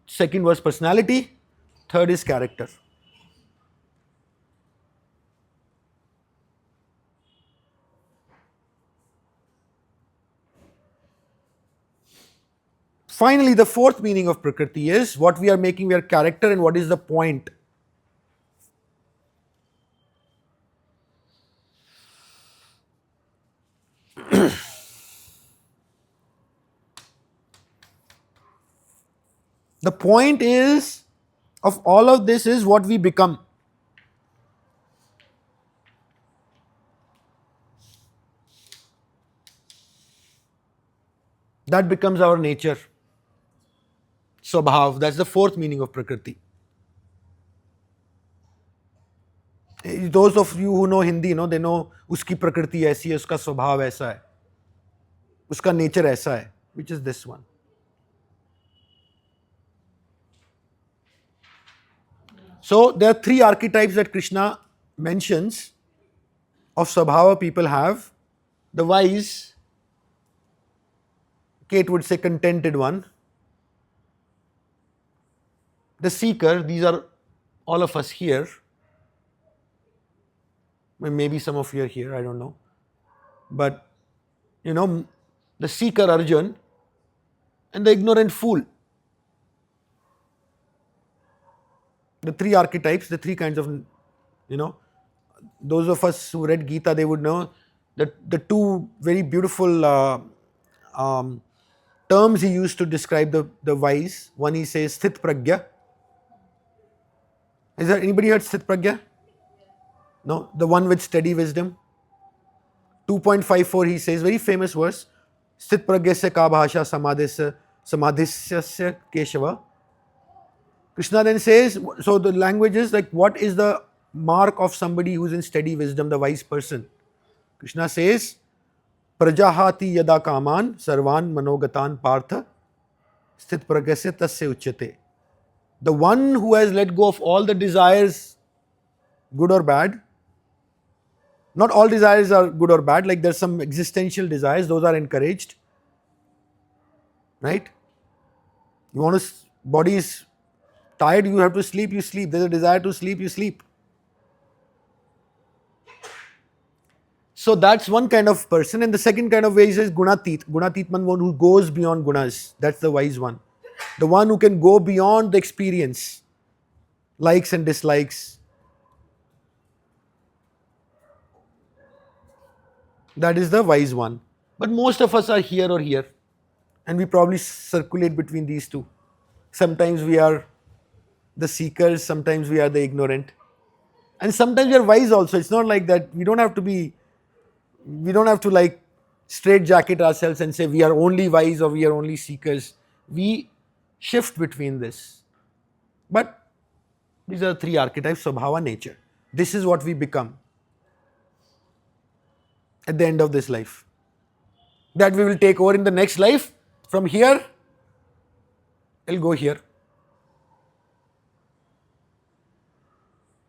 Second was personality. Third is character. Finally, the fourth meaning of Prakriti is what we are making, we are character, and what is the point. The point is of all of this is what we become. That becomes our nature. Swabhav, that's the fourth meaning of Prakriti. Those of you who know Hindi, they know uski Prakriti aisi hai, uska swabhav aisa hai, uska nature aisa hai, which is this one. So there are three archetypes that Krishna mentions of Swabhava people have. The wise, Kate would say contented one. The seeker, these are all of us here. Maybe some of you are here, I don't know. But, the seeker Arjun and the ignorant fool. The three archetypes, the three kinds of, those of us who read Gita, they would know that the two very beautiful terms he used to describe the wise. One he says Sthit Pragya. Is there anybody heard Sthit Pragya? No? The one with steady wisdom. 2.54 he says, very famous verse. Sthit Pragya se ka bhasha samadhisya keshava. Krishna then says, so the language is like, what is the mark of somebody who is in steady wisdom, the wise person? Krishna says, Prajahati yada kaman sarvan manogatan partha sthit pragyasya tasya uchyate. The one who has let go of all the desires, good or bad. Not all desires are good or bad, like there's some existential desires, those are encouraged. Right? You want to, body is tired, you have to sleep, you sleep. There's a desire to sleep, you sleep. So that's one kind of person. And the second kind of wise is Gunatit. Gunatit means one who goes beyond gunas. That's the wise one. The one who can go beyond the experience, likes and dislikes. That is the wise one. But most of us are here or here. And we probably circulate between these two. Sometimes we are the seekers, sometimes we are the ignorant. And sometimes we are wise also. It's not like that. We don't have to like straight jacket ourselves and say we are only wise or we are only seekers. We shift between this. But these are three archetypes, Swabhava, nature. This is what we become at the end of this life. That we will take over in the next life. From here, it'll go here.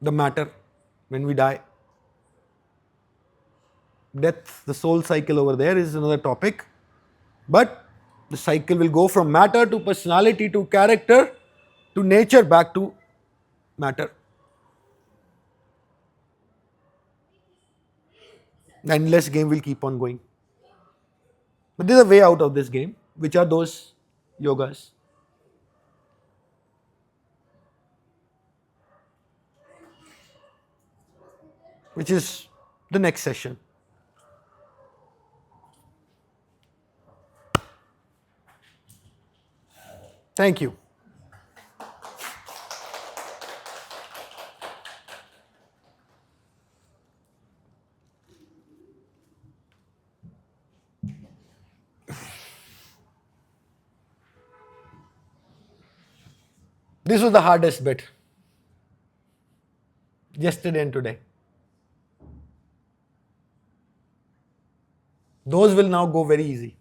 The matter, when we die. Death, the soul cycle over there is another topic. But the cycle will go from matter to personality to character to nature back to matter. The endless game will keep on going. But there's a way out of this game, which are those yogas. Which is the next session. Thank you. This was the hardest bit. Yesterday and today. Those will now go very easy.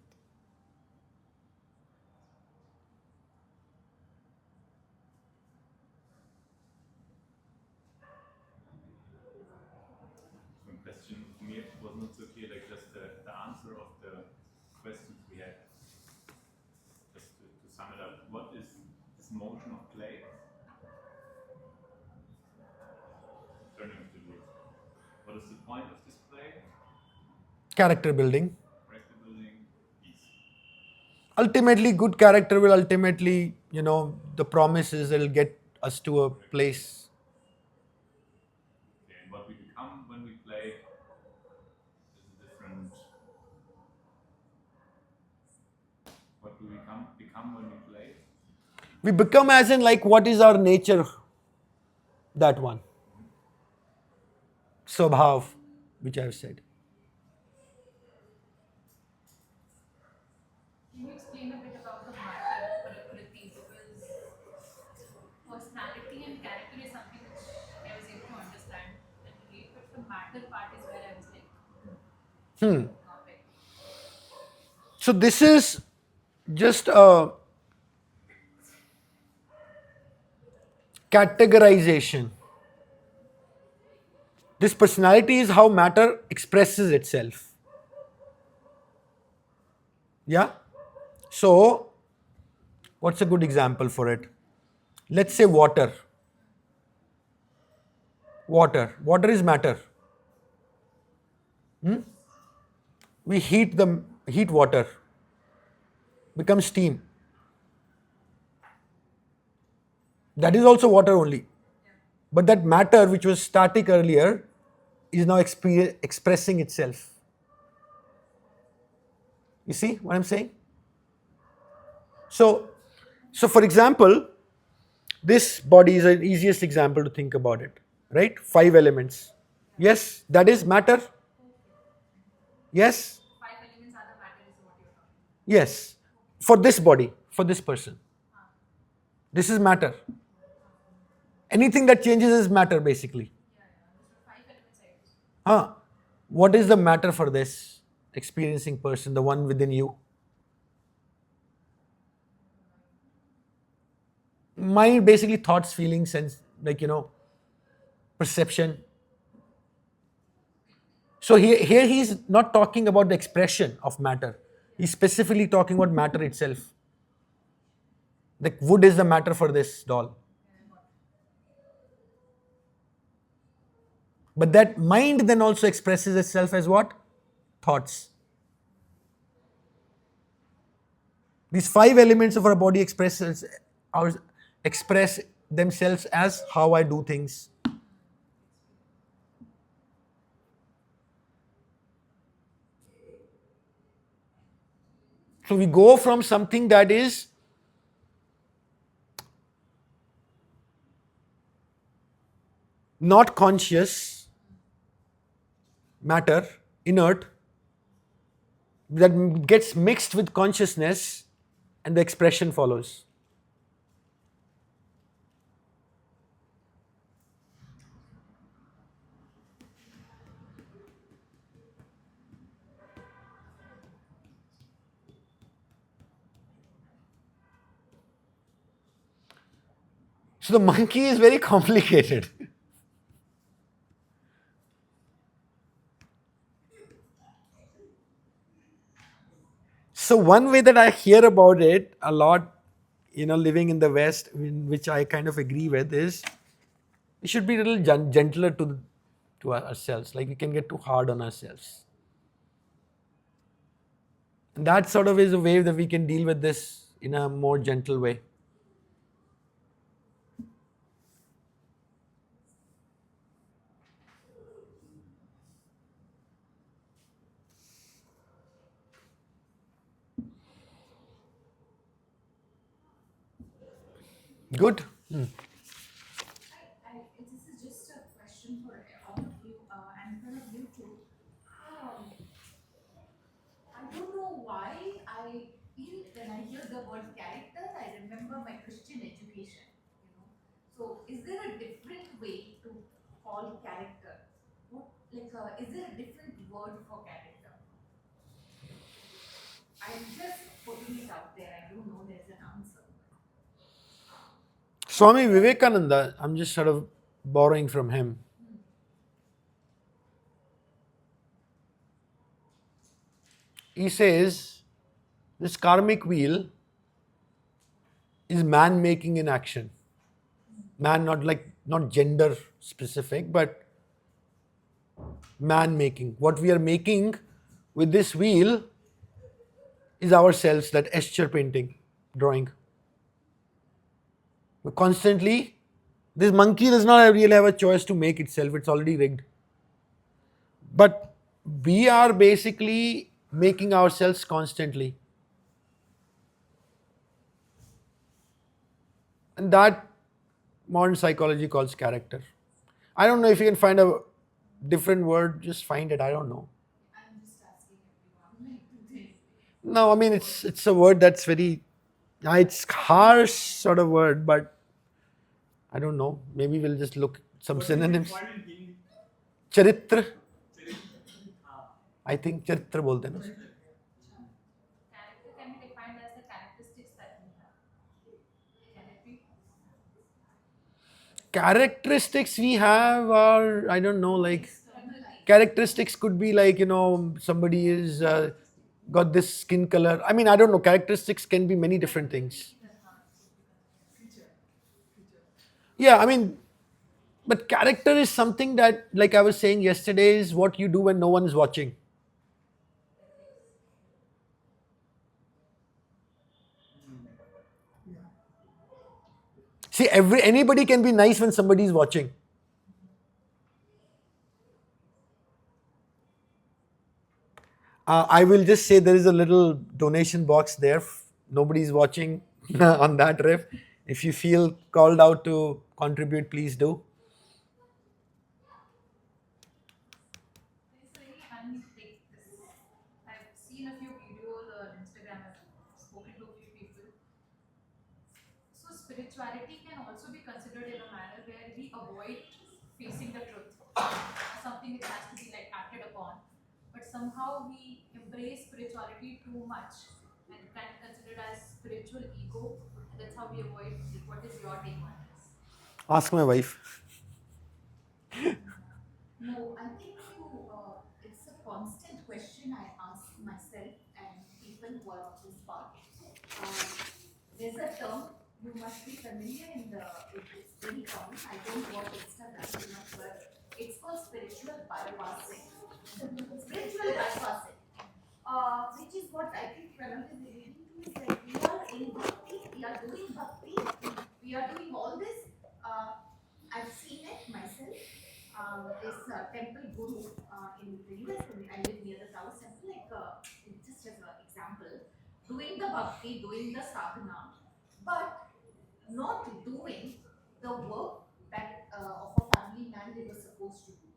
One question for me was not so clear, like just the answer of the questions we had. Just to sum it up, what is this motion of clay turning into wood? What is the point of this clay? Character building. Character building, peace. Ultimately, good character will ultimately, the promise is it'll get us to a place. Okay, and what we become when we play is a different. What do we become when we play? We become as in like what is our nature? That one. Swabhav, which I've said. Can you explain a bit about the matter prakriti? Because personality and character is something which I was able to understand and relate, but the matter part is where I was like, not very. So this is just a categorization. This personality is how matter expresses itself. Yeah? So, what's a good example for it? Let's say water. Water. Water is matter. We heat water, becomes steam. That is also water only. But that matter which was static earlier is now expressing itself. You see what I'm saying? So for example, this body is the easiest example to think about it, right? 5 elements. Yes, that is matter. Yes, 5 elements are the matter is what you're talking. yes. For this body, for this person. This is matter. Anything that changes is matter basically. Yeah, yeah. 5 elements I understood. What is the matter for this experiencing person, the one within you? Mind, basically thoughts, feelings, sense, perception. So here he's not talking about the expression of matter. He's specifically talking about matter itself. Like wood is the matter for this doll. But that mind then also expresses itself as what? Thoughts. These 5 elements of our body express themselves as how I do things. So we go from something that is not conscious, matter, inert, that gets mixed with consciousness and the expression follows. So the monkey is very complicated. So one way that I hear about it a lot, living in the West, which I kind of agree with, is we should be a little gentler to ourselves. Like we can get too hard on ourselves. And that sort of is a way that we can deal with this in a more gentle way. Good. This is just a question for all of you and for you too. Um, I don't know why I feel when I hear the word character, I remember my Christian education. You know, so is there a different way to call character? What, like, is there a different word for character? I'm just putting it out there. I don't know there's an answer. Swami Vivekananda, I'm just sort of borrowing from him. He says this karmic wheel is man making in action. Man, not gender specific, but man making. What we are making with this wheel is ourselves, that gesture painting, drawing. We're constantly, this monkey does not really have a choice to make itself, it's already rigged. But we are basically making ourselves constantly. And that modern psychology calls character. I don't know if you can find a different word, just find it. I don't know. I'm just asking everyone like today. No, I mean it's a word that's very, it's harsh sort of word, but I don't know. Maybe we'll just look some What is it synonyms. called in Hindi? Charitra, Ah, I think charitra bolte hain na. Character can be defined as the characteristics that we have. Can it be? Characteristics we have are, I don't know, like External. characteristics could be like, somebody is got this skin color. I mean, I don't know. Characteristics can be many different things. Yeah, I mean, but character is something that, like I was saying yesterday, is what you do when no one is watching. See, anybody can be nice when somebody is watching. I will just say there is a little donation box there. Nobody is watching on that riff. If you feel called out to contribute, please do. It's really funny take this. I've seen a few videos on Instagram. I've spoken to a few people. So spirituality can also be considered in a manner where we avoid facing the truth, something which has to be like acted upon. But somehow we embrace spirituality too much and can consider it as spiritual ego, and that's how we avoid. What is your take on this? Ask my wife. No, I think it's a constant question I ask myself and people who are on this path. There's a term you must be familiar it's very common. I don't watch Instagram too much, but it's called spiritual bypassing. Spiritual bypassing, which is what I think Pranav is alluding to, is that we are in bhakti, we are doing bhakti, we are doing all this. I've seen it myself. This temple guru in the US, I live near the Taoist temple, just as an example, doing the bhakti, doing the sadhana, but not doing the work that of a family man they were supposed to do.